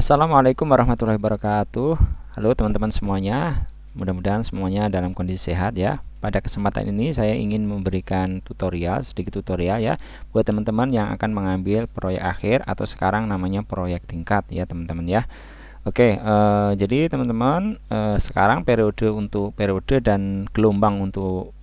Assalamualaikum warahmatullahi wabarakatuh. Halo teman-teman semuanya. Mudah-mudahan semuanya dalam kondisi sehat ya. Pada kesempatan ini saya ingin memberikan sedikit tutorial ya buat teman-teman yang akan mengambil proyek akhir atau sekarang namanya proyek tingkat ya teman-teman ya. Oke, jadi teman-teman sekarang periode dan gelombang untuk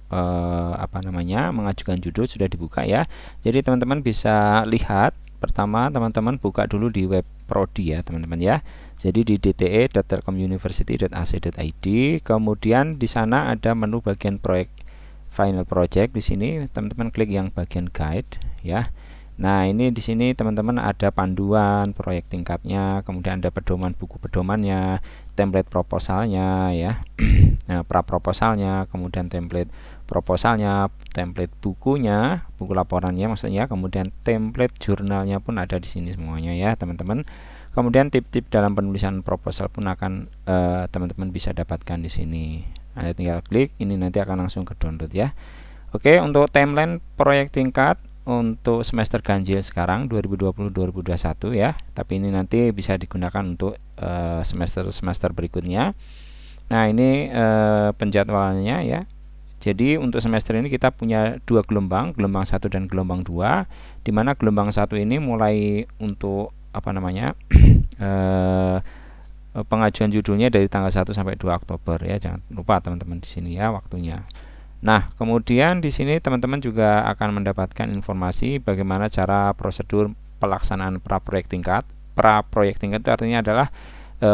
mengajukan judul sudah dibuka ya. Jadi teman-teman bisa lihat. Pertama, teman-teman buka dulu di web prodi ya, teman-teman ya. Jadi di dte.telkomuniversity.ac.id, kemudian di sana ada menu bagian proyek final project. Di sini teman-teman klik yang bagian guide ya. Nah, ini di sini teman-teman ada panduan proyek tingkatnya, kemudian ada pedoman buku pedomannya, template proposalnya ya. Nah, pra proposalnya, kemudian template proposalnya, template bukunya, buku laporannya maksudnya, kemudian template jurnalnya pun ada di sini semuanya ya, teman-teman. Kemudian tip-tip dalam penulisan proposal pun akan teman-teman bisa dapatkan di sini. Anda tinggal klik, ini nanti akan langsung ke download ya. Oke, untuk timeline proyek tingkat untuk semester ganjil sekarang 2020-2021 ya, tapi ini nanti bisa digunakan untuk semester-semester berikutnya. Nah, ini penjadwalannya ya. Jadi untuk semester ini kita punya dua gelombang 1 dan gelombang 2, di mana gelombang 1 ini mulai untuk pengajuan judulnya dari tanggal 1 sampai 2 Oktober ya. Jangan lupa teman-teman di sini ya waktunya. Nah, kemudian di sini teman-teman juga akan mendapatkan informasi bagaimana cara prosedur pelaksanaan pra-proyek tingkat. Pra-proyek tingkat itu artinya adalah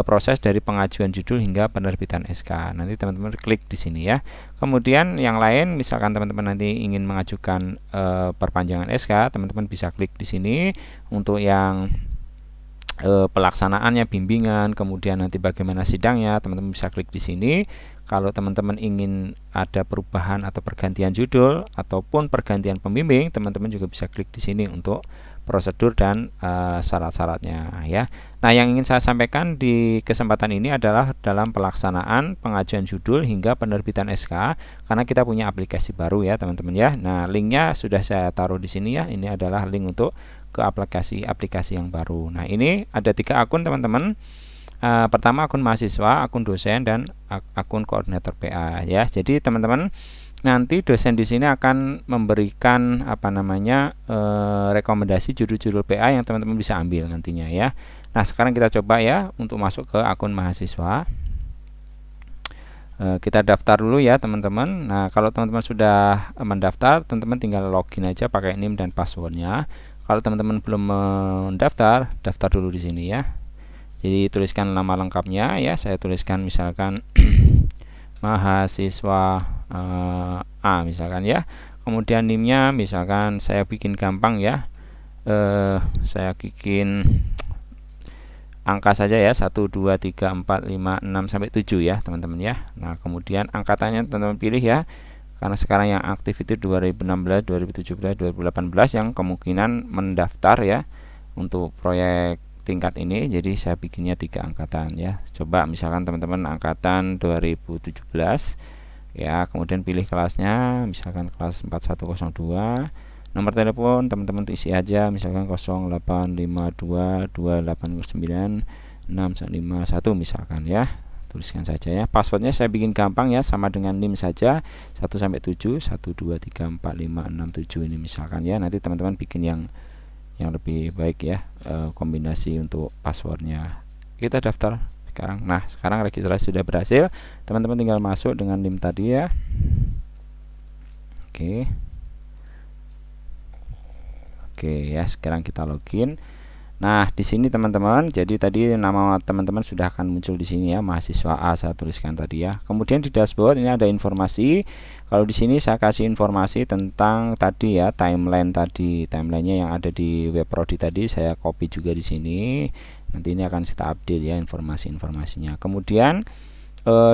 proses dari pengajuan judul hingga penerbitan SK. Nanti teman-teman klik di sini ya. Kemudian yang lain, misalkan teman-teman nanti ingin mengajukan perpanjangan SK, teman-teman bisa klik di sini. Untuk yang pelaksanaannya, bimbingan, kemudian nanti bagaimana sidangnya, teman-teman bisa klik di sini. Kalau teman-teman ingin ada perubahan atau pergantian judul ataupun pergantian pembimbing, teman-teman juga bisa klik di sini untuk prosedur dan syarat-syaratnya ya. Nah, yang ingin saya sampaikan di kesempatan ini adalah dalam pelaksanaan pengajuan judul hingga penerbitan SK, karena kita punya aplikasi baru ya teman-teman ya. Nah, linknya sudah saya taruh di sini ya. Ini adalah link untuk ke aplikasi yang baru. Nah, ini ada 3 akun teman-teman. Pertama akun mahasiswa, akun dosen, dan akun koordinator PA ya. Jadi teman-teman nanti dosen di sini akan memberikan rekomendasi judul-judul PA yang teman-teman bisa ambil nantinya ya. Nah, sekarang kita coba ya untuk masuk ke akun mahasiswa. Kita daftar dulu ya teman-teman. Nah, kalau teman-teman sudah mendaftar, teman-teman tinggal login aja pakai NIM dan passwordnya. Kalau teman-teman belum mendaftar, daftar dulu di sini ya. Jadi tuliskan nama lengkapnya ya. Saya tuliskan misalkan mahasiswa A misalkan ya. Kemudian NIM-nya misalkan saya bikin gampang ya. Saya bikin angka saja ya, 1 2 3 4 5 6 sampai 7 ya teman-teman ya. Nah, kemudian angkatannya teman-teman pilih ya. Karena sekarang yang aktif itu 2016, 2017, 2018 yang kemungkinan mendaftar ya untuk proyek tingkat ini. Jadi saya bikinnya 3 angkatan ya. Coba misalkan teman-teman angkatan 2017 ya, kemudian pilih kelasnya misalkan kelas 4102. Nomor telepon teman-teman isi aja misalkan 085228096551 misalkan ya. Tuliskan saja ya. Passwordnya saya bikin gampang ya, sama dengan NIM saja, 1 sampai 7, 1 2 3 4 5 6 7 ini misalkan ya. Nanti teman-teman bikin yang lebih baik ya, kombinasi untuk passwordnya. Kita daftar sekarang. Nah, sekarang registrasi sudah berhasil. Teman-teman tinggal masuk dengan NIM tadi ya. Oke ya, sekarang kita login. Nah, di sini teman-teman, jadi tadi nama teman-teman sudah akan muncul di sini ya, mahasiswa A saya tuliskan tadi ya. Kemudian di dashboard ini ada informasi. Kalau di sini saya kasih informasi tentang tadi ya, timeline tadi, timelinenya yang ada di web prodi tadi saya copy juga di sini. Nanti ini akan kita update ya informasi-informasinya. Kemudian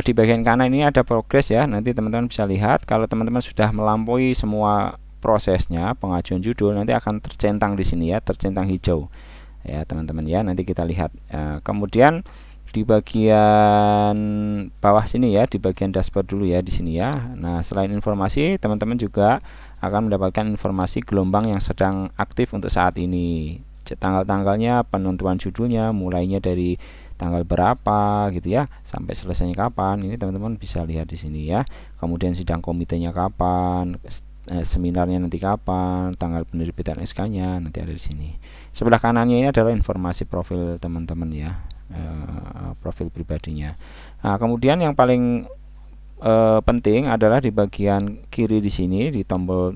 di bagian kanan ini ada progres ya. Nanti teman-teman bisa lihat kalau teman-teman sudah melampaui semua prosesnya pengajuan judul, nanti akan tercentang di sini ya, tercentang hijau ya teman-teman ya. Nanti kita lihat. Kemudian di bagian bawah sini ya, di bagian dashboard dulu ya di sini ya. Nah, selain informasi, teman-teman juga akan mendapatkan informasi gelombang yang sedang aktif untuk saat ini. tanggal-tanggalnya, penentuan judulnya, mulainya dari tanggal berapa gitu ya, sampai selesainya kapan. Ini teman-teman bisa lihat di sini ya. Kemudian sidang komitenya kapan, seminarnya nanti kapan, tanggal penerbitan SK-nya nanti ada di sini. Sebelah kanannya ini adalah informasi profil teman-teman ya, profil pribadinya. Nah, kemudian yang paling penting adalah di bagian kiri di sini, di tombol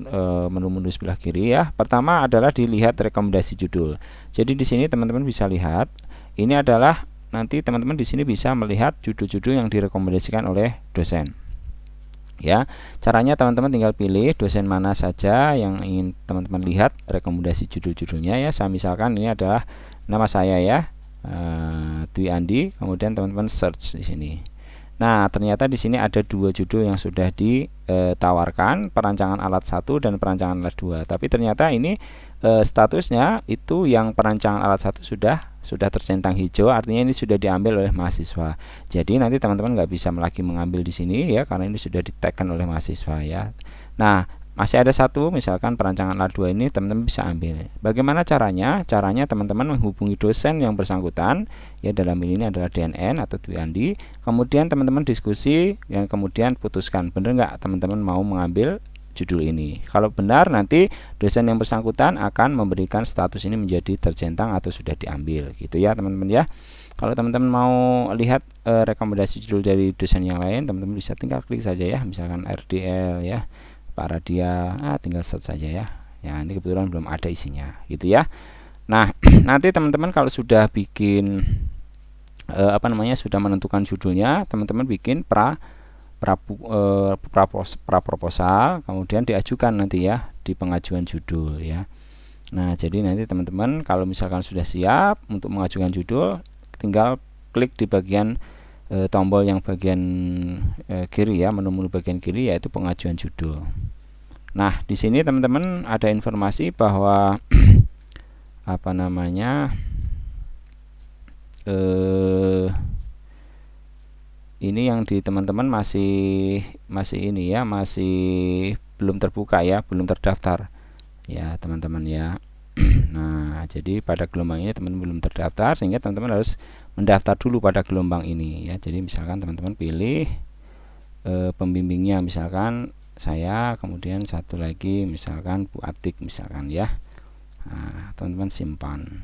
menu-menu sebelah kiri ya. Pertama adalah dilihat rekomendasi judul. Jadi di sini teman-teman bisa lihat, ini adalah nanti teman-teman di sini bisa melihat judul-judul yang direkomendasikan oleh dosen. Ya, caranya teman-teman tinggal pilih dosen mana saja yang ingin teman-teman lihat rekomendasi judul-judulnya ya. Saya misalkan ini adalah nama saya ya, Dwi Andi, kemudian teman-teman search di sini. Nah, ternyata di sini ada dua judul yang sudah ditawarkan, perancangan alat 1 dan perancangan alat 2. Tapi ternyata ini statusnya itu yang perancangan alat 1 sudah tercentang hijau, artinya ini sudah diambil oleh mahasiswa. Jadi nanti teman-teman nggak bisa lagi mengambil di sini ya, karena ini sudah ditagkan oleh mahasiswa ya. Nah, masih ada satu, misalkan perancangan alat 2 ini teman-teman bisa ambil. Bagaimana caranya? Caranya teman-teman menghubungi dosen yang bersangkutan, ya dalam ini adalah DNN atau Dwi Andi. Kemudian teman-teman diskusi dan kemudian putuskan benar nggak teman-teman mau mengambil judul ini. Kalau benar, nanti dosen yang bersangkutan akan memberikan status ini menjadi tercentang atau sudah diambil, gitu ya teman-teman ya. Kalau teman-teman mau lihat rekomendasi judul dari dosen yang lain, teman-teman bisa tinggal klik saja ya, misalkan RDL ya, Pak Radia, tinggal search saja ya. Ya, ini kebetulan belum ada isinya, gitu ya. Nah, nanti teman-teman kalau sudah bikin sudah menentukan judulnya, teman-teman bikin pra proposal, kemudian diajukan nanti ya di pengajuan judul ya. Nah, jadi nanti teman-teman kalau misalkan sudah siap untuk mengajukan judul, tinggal klik di bagian tombol yang bagian kiri ya, menu-menu bagian kiri, yaitu pengajuan judul. Nah, di sini teman-teman ada informasi bahwa ini yang di teman-teman masih ini ya, masih belum terbuka ya, belum terdaftar ya teman-teman ya. Nah, jadi pada gelombang ini teman-teman belum terdaftar, sehingga teman-teman harus mendaftar dulu pada gelombang ini ya. Jadi misalkan teman-teman pilih pembimbingnya, misalkan saya, kemudian satu lagi misalkan Bu Atik misalkan ya. Nah, teman-teman simpan,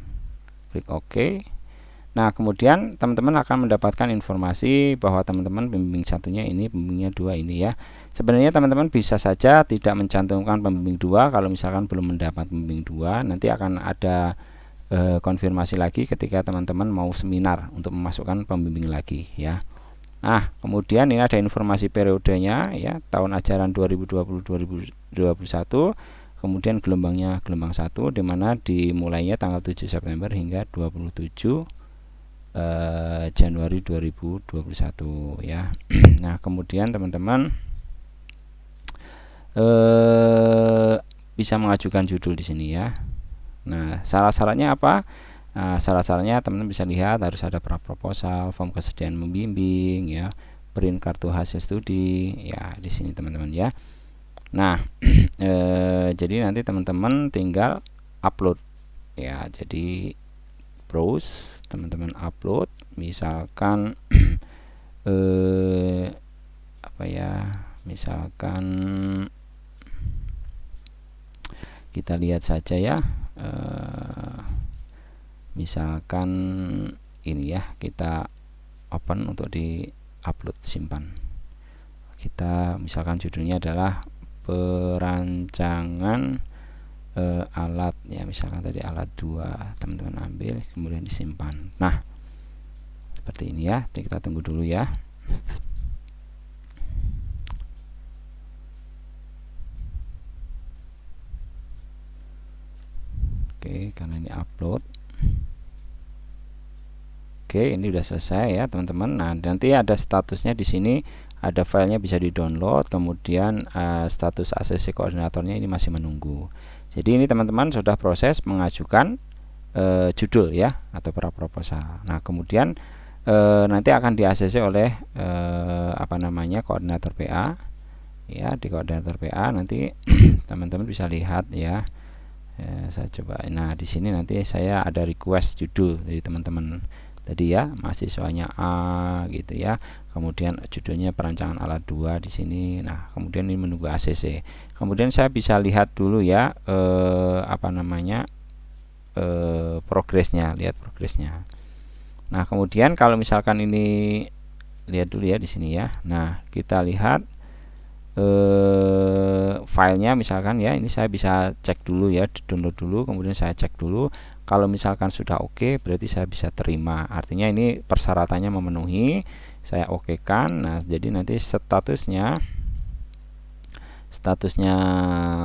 klik OK. Nah, kemudian teman-teman akan mendapatkan informasi bahwa teman-teman pembimbing satunya ini, pembimbingnya 2 ini ya. Sebenarnya teman-teman bisa saja tidak mencantumkan pembimbing 2 kalau misalkan belum mendapat pembimbing 2. Nanti akan ada konfirmasi lagi ketika teman-teman mau seminar untuk memasukkan pembimbing lagi ya. Nah, kemudian ini ada informasi periodenya ya, tahun ajaran 2020-2021. Kemudian gelombangnya gelombang 1, di mana dimulainya tanggal 7 September hingga 27 Januari 2021 ya. Nah, kemudian teman-teman bisa mengajukan judul di sini ya. Nah, syarat-syaratnya apa? Nah, syarat-syaratnya teman-teman bisa lihat, harus ada praproposal, form kesediaan membimbing ya, print kartu hasil studi ya di sini teman-teman ya. Nah, jadi nanti teman-teman tinggal upload ya. Jadi browse, teman-teman upload, misalkan misalkan kita lihat saja ya, misalkan ini ya, kita open untuk di upload, simpan. Kita misalkan judulnya adalah perancangan alat ya, misalkan tadi alat 2, teman-teman ambil kemudian disimpan. Nah, seperti ini ya. Jadi kita tunggu dulu ya. Oke, karena ini upload. Oke, ini udah selesai ya teman-teman. Nah, nanti ada statusnya di sini, ada filenya bisa di-download, kemudian status ACC koordinatornya ini masih menunggu. Jadi ini teman-teman sudah proses mengajukan judul ya, atau praproposal. Nah, kemudian nanti akan di ACC oleh koordinator PA ya. Di koordinator PA nanti teman-teman bisa lihat ya, Saya coba. Nah, di sini nanti saya ada request judul dari teman-teman tadi ya, mahasiswanya A gitu ya. Kemudian judulnya perancangan alat 2 di sini. Nah, kemudian ini menunggu ACC. Kemudian saya bisa lihat dulu ya progresnya, lihat progresnya. Nah, kemudian kalau misalkan ini lihat dulu ya di sini ya. Nah, kita lihat filenya misalkan ya, ini saya bisa cek dulu ya, download dulu, kemudian saya cek dulu. Kalau misalkan sudah oke, berarti saya bisa terima, artinya ini persyaratannya memenuhi, saya oke kan. Nah, jadi nanti statusnya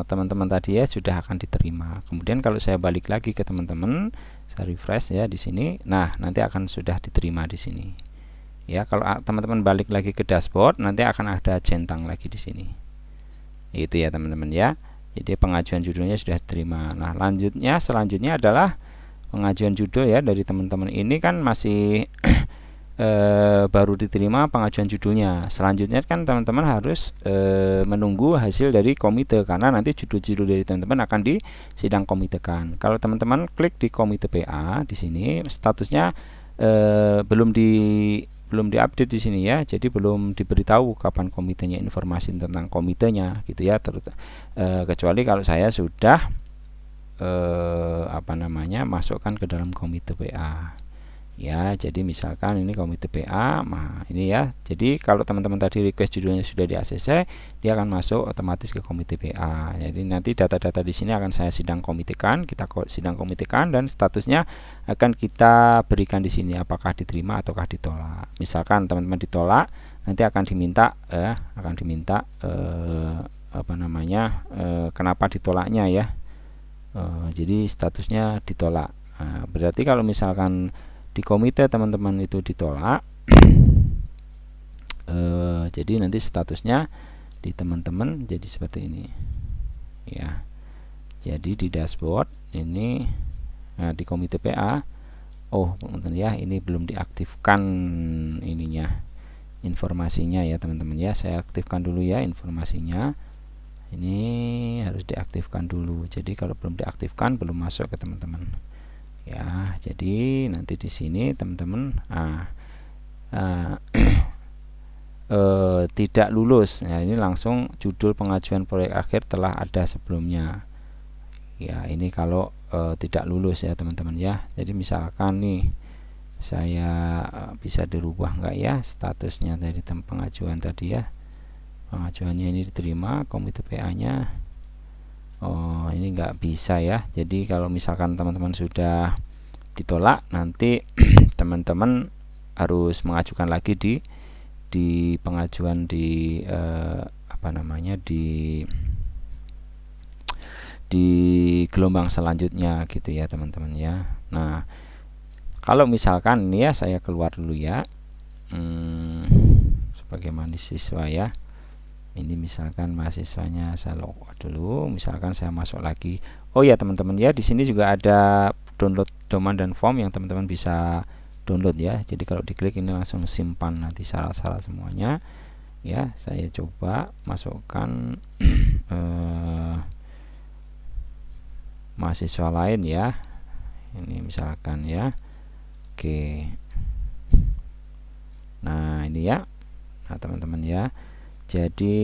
teman-teman tadi ya sudah akan diterima. Kemudian kalau saya balik lagi ke teman-teman, saya refresh ya di sini, nah nanti akan sudah diterima di sini. Ya, kalau teman-teman balik lagi ke dashboard, nanti akan ada centang lagi di sini. Itu ya teman-teman ya. Jadi pengajuan judulnya sudah diterima. Nah, selanjutnya adalah pengajuan judul ya dari teman-teman ini kan masih baru diterima pengajuan judulnya. Selanjutnya kan teman-teman harus menunggu hasil dari komite, karena nanti judul-judul dari teman-teman akan disidang komitekan. Kalau teman-teman klik di komite PA di sini, statusnya belum diupdate di sini ya, jadi belum diberitahu kapan komitenya, informasi tentang komitenya gitu ya. Kecuali kalau saya sudah masukkan ke dalam komite PA ya. Jadi misalkan ini komite PA, nah ini ya. Jadi kalau teman-teman tadi request judulnya sudah di ACC, dia akan masuk otomatis ke komite PA. Jadi nanti data-data di sini akan saya sidang komitekan, dan statusnya akan kita berikan di sini apakah diterima ataukah ditolak. Misalkan teman-teman ditolak, nanti akan diminta kenapa ditolaknya ya. Jadi statusnya ditolak. Nah, berarti kalau misalkan di komite teman-teman itu ditolak, jadi nanti statusnya di teman-teman jadi seperti ini ya. Jadi di dashboard ini di komite PA, teman-teman ya, ini belum diaktifkan ininya, informasinya ya teman-teman ya. Saya aktifkan dulu ya informasinya, ini harus diaktifkan dulu. Jadi kalau belum diaktifkan belum masuk ke teman-teman ya. Jadi nanti di sini teman-teman tidak lulus. Nah, ini langsung judul pengajuan proyek akhir telah ada sebelumnya. Ya, ini kalau tidak lulus ya teman-teman ya. Jadi misalkan nih saya bisa dirubah enggak ya statusnya dari pengajuan tadi ya. Pengajuannya ini diterima, komite PA-nya ini enggak bisa ya. Jadi kalau misalkan teman-teman sudah ditolak, nanti teman-teman harus mengajukan lagi di pengajuan di di gelombang selanjutnya gitu ya teman-teman ya. Nah, kalau misalkan ini ya, saya keluar dulu ya sebagai mahasiswa ya. Ini misalkan mahasiswanya saya logout dulu, misalkan saya masuk lagi. Oh ya teman-teman ya, di sini juga ada download domain dan form yang teman-teman bisa download ya. Jadi kalau diklik ini langsung simpan nanti syarat-syarat semuanya ya. Saya coba masukkan mahasiswa lain ya, ini misalkan ya. Oke, nah ini ya. Nah teman-teman ya, jadi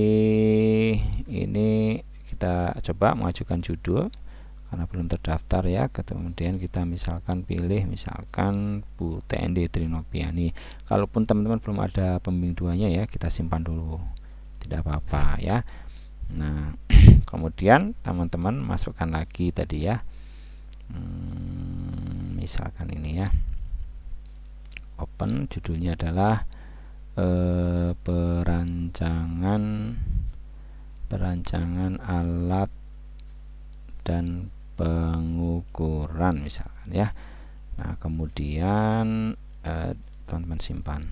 ini kita coba mengajukan judul karena belum terdaftar ya. Kemudian kita misalkan pilih misalkan Bu TND Trinopiani. Kalaupun teman-teman belum ada pembimbing duanya ya, kita simpan dulu, tidak apa-apa ya. Nah kemudian teman-teman masukkan lagi tadi ya, misalkan ini ya, open, judulnya adalah perancangan alat dan pengukuran misalkan ya. Nah kemudian teman-teman simpan.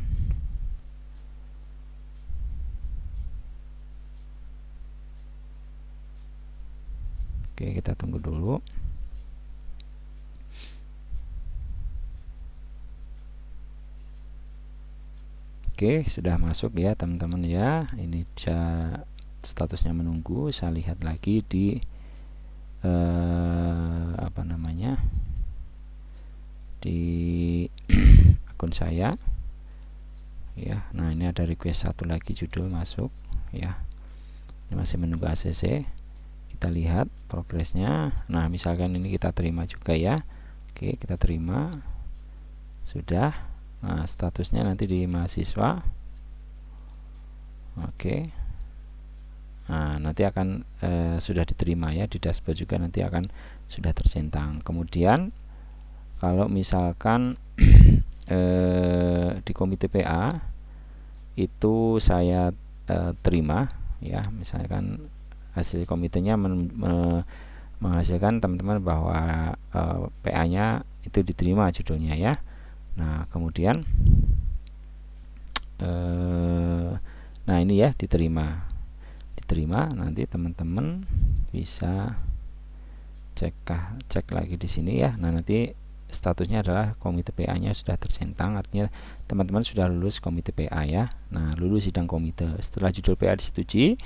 Oke, kita tunggu dulu. Oke, sudah masuk ya teman-teman ya. Ini statusnya menunggu. Saya lihat lagi di apa namanya, di akun saya ya. Nah, ini ada request satu lagi, judul masuk ya. Ini masih menunggu ACC. Kita lihat progresnya. Nah, misalkan ini kita terima juga ya. Oke, kita terima. Sudah. Nah, statusnya nanti di mahasiswa. Oke. Nah, nanti akan sudah diterima ya, di dashboard juga nanti akan sudah tercentang. Kemudian kalau misalkan di komite PA itu saya terima ya, misalkan hasil komitenya menghasilkan teman-teman bahwa PA-nya itu diterima judulnya ya. Nah, kemudian nah ini ya, diterima, nanti teman-teman bisa cek lagi di sini ya. Nah, nanti statusnya adalah komite PA-nya sudah tercentang, artinya teman-teman sudah lulus komite PA ya. Nah, lulus sidang komite. Setelah judul PA disetujui,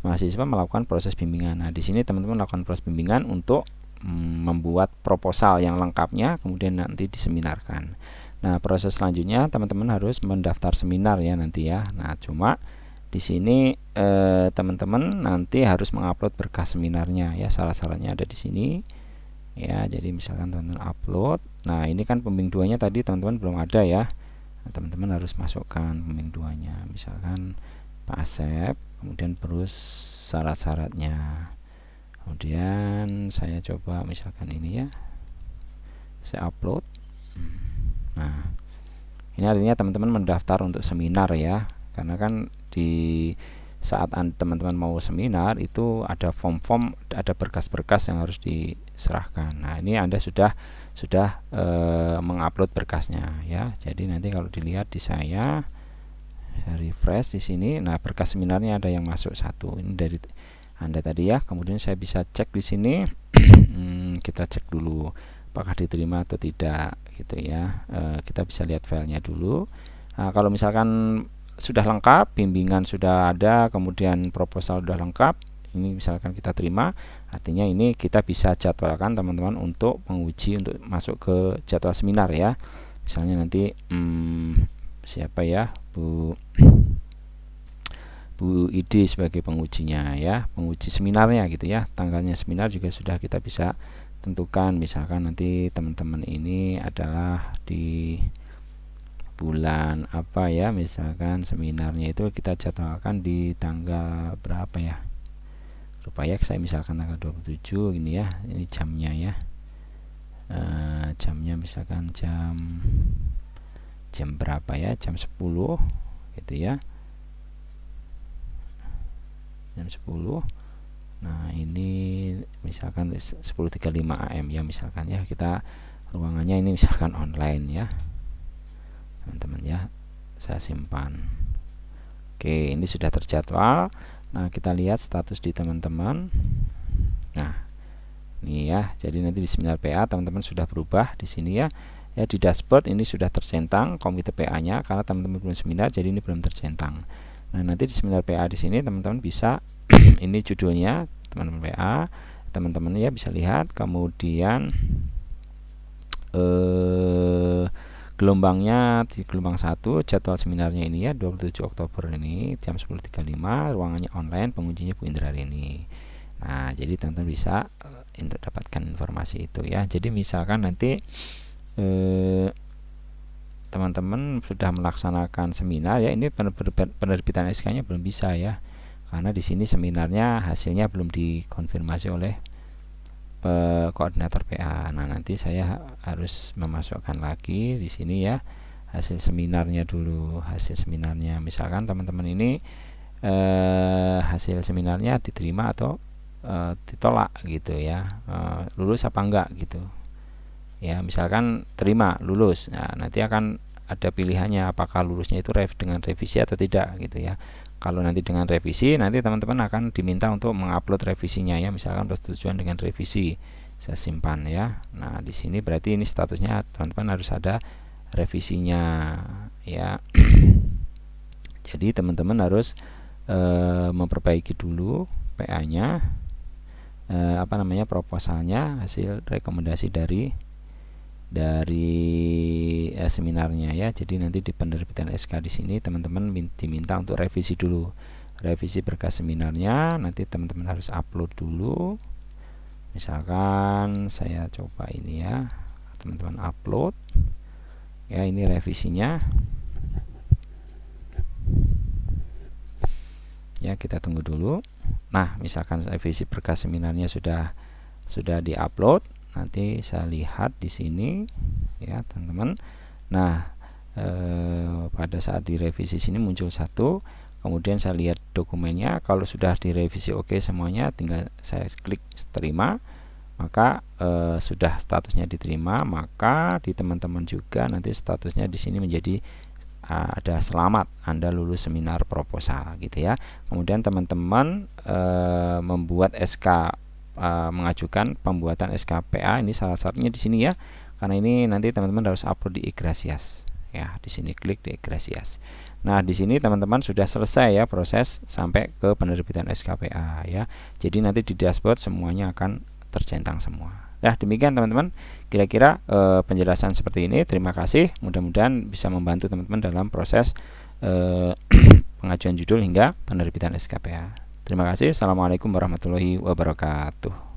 mahasiswa melakukan proses bimbingan. Nah, di sini teman-teman melakukan proses bimbingan untuk membuat proposal yang lengkapnya, kemudian nanti diseminarkan. Nah, proses selanjutnya teman-teman harus mendaftar seminar ya nanti ya. Nah, cuma di sini teman-teman nanti harus mengupload berkas seminarnya ya. Syarat-syaratnya ada di sini ya. Jadi misalkan teman-teman upload. Nah, ini kan pembimbing 2-nya tadi teman-teman belum ada ya. Nah, teman-teman harus masukkan pembimbing 2-nya. Misalkan Pak Asep, kemudian terus syarat-syaratnya. Kemudian saya coba misalkan ini ya. Saya upload. Nah, ini artinya teman-teman mendaftar untuk seminar ya. Karena kan di saat teman-teman mau seminar itu ada form-form, ada berkas-berkas yang harus diserahkan. Nah, ini Anda sudah mengupload berkasnya ya. Jadi nanti kalau dilihat di saya refresh di sini, nah berkas seminarnya ada yang masuk satu. Ini dari Anda tadi ya. Kemudian saya bisa cek di sini. Kita cek dulu apakah diterima atau tidak gitu ya. Kita bisa lihat filenya dulu. Nah, kalau misalkan sudah lengkap, bimbingan sudah ada, kemudian proposal sudah lengkap, ini misalkan kita terima, artinya ini kita bisa jadwalkan teman-teman untuk menguji, untuk masuk ke jadwal seminar ya. Misalnya nanti siapa ya, Bu Idi sebagai pengujinya ya, penguji seminarnya gitu ya. Tanggalnya seminar juga sudah kita bisa tentukan. Misalkan nanti teman-teman ini adalah di bulan apa ya, misalkan seminarnya itu kita jadwalkan di tanggal berapa ya, lupa ya, saya misalkan tanggal 27 gini ya. Ini jamnya ya, jamnya misalkan jam berapa ya, jam 10 gitu ya, jam 10. Nah, ini misalkan 10.35 AM ya, misalkan ya. Kita ruangannya ini misalkan online ya teman-teman ya. Saya simpan. Oke, ini sudah terjadwal. Nah, kita lihat status di teman-teman. Nah, ini ya. Jadi nanti di seminar PA teman-teman sudah berubah di sini ya. Ya, di dashboard ini sudah tercentang komite PA-nya karena teman-teman belum seminar, jadi ini belum tercentang. Nah, nanti di seminar PA di sini teman-teman bisa ini judulnya teman-teman PA, teman-teman ya bisa lihat. Kemudian gelombangnya di gelombang 1, jadwal seminarnya ini ya 27 Oktober ini jam 10.35, ruangannya online, pengujinya Bu Indra ini. Nah, jadi teman-teman bisa untuk dapatkan informasi itu ya. Jadi misalkan nanti teman-teman sudah melaksanakan seminar ya, ini penerbitan SK-nya belum bisa ya, karena di sini seminarnya hasilnya belum dikonfirmasi oleh koordinator PA. Nah, nanti saya harus memasukkan lagi di sini ya hasil seminarnya dulu. Hasil seminarnya misalkan teman-teman ini hasil seminarnya diterima atau ditolak gitu ya, lulus apa enggak gitu ya. Misalkan terima, lulus, nah nanti akan ada pilihannya apakah lulusnya itu dengan revisi atau tidak gitu ya. Kalau nanti dengan revisi, nanti teman-teman akan diminta untuk mengupload revisinya ya. Misalkan persetujuan dengan revisi, saya simpan ya. Nah, di sini berarti ini statusnya teman-teman harus ada revisinya ya. Jadi teman-teman harus memperbaiki dulu PA-nya. proposalnya, hasil rekomendasi dari seminarnya ya. Jadi nanti di penerbitan SK di sini teman-teman diminta untuk revisi dulu, revisi berkas seminarnya. Nanti teman-teman harus upload dulu. Misalkan saya coba ini ya, teman-teman upload ya, ini revisinya ya, kita tunggu dulu. Nah, misalkan revisi berkas seminarnya sudah diupload, nanti saya lihat di sini ya teman-teman. Nah, pada saat direvisi sini muncul satu, kemudian saya lihat dokumennya. Kalau sudah direvisi oke semuanya, tinggal saya klik terima, maka sudah statusnya diterima. Maka di teman-teman juga nanti statusnya di sini menjadi ada selamat Anda lulus seminar proposal gitu ya. Kemudian teman-teman membuat SK, mengajukan pembuatan SKPA, ini salah satunya di sini ya. Karena ini nanti teman-teman harus upload di Igrasias ya. Di sini klik di Igrasias. Nah, di sini teman-teman sudah selesai ya proses sampai ke penerbitan SKPA ya. Jadi nanti di dashboard semuanya akan tercentang semua. Nah, demikian teman-teman, kira-kira penjelasan seperti ini. Terima kasih, mudah-mudahan bisa membantu teman-teman dalam proses pengajuan judul hingga penerbitan SKPA. Terima kasih. Assalamualaikum warahmatullahi wabarakatuh.